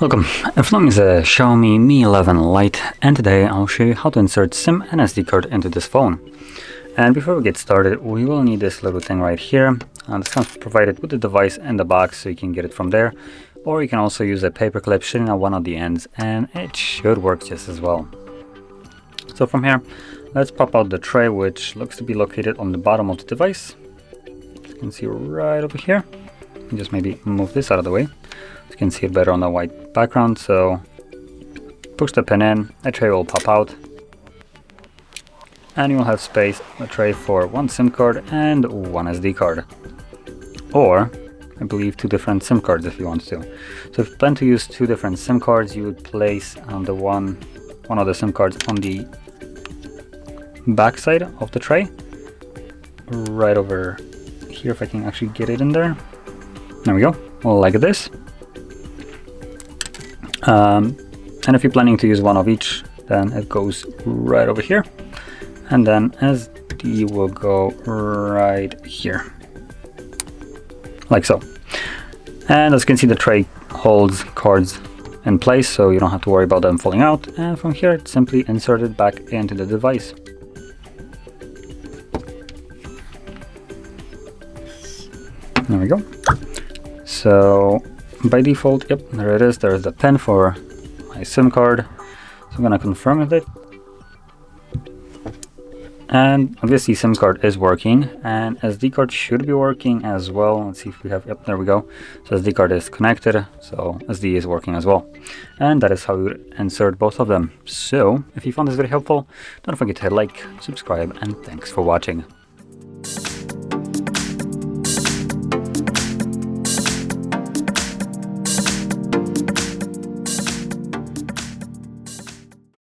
Welcome, F-Long is a Xiaomi Mi 11 Lite, and today I'll show you how to insert SIM and SD card into this phone. And before we get started, we will need this little thing right here. This comes provided with the device and the box, so you can get it from there. Or you can also use a paper clip sitting on one of the ends, and it should work just as well. So from here, let's pop out the tray, which looks to be located on the bottom of the device. As you can see right over here. Just maybe move this out of the way. You can see it better on the white background. So push the pin in, a tray will pop out, and you will have space on the tray for one SIM card and one SD card, or I believe 2 different SIM cards if you want to. So if you plan to use 2 different SIM cards, you would place the one of the SIM cards on the back side of the tray, right over here. If I can actually get it in there. There we go, like this. And if you're planning to use one of each, then it goes right over here, and then SD will go right here, like so. And as you can see, the tray holds cards in place, so you don't have to worry about them falling out. And from here, it's simply inserted back into the device. There we go. So by default, yep, there it is. There's the pin for my SIM card. So I'm gonna confirm with it. And obviously SIM card is working, and SD card should be working as well. Let's see if we have, yep, there we go. So SD card is connected, so SD is working as well. And that is how you insert both of them. So if you found this very helpful, don't forget to hit like, subscribe, and thanks for watching.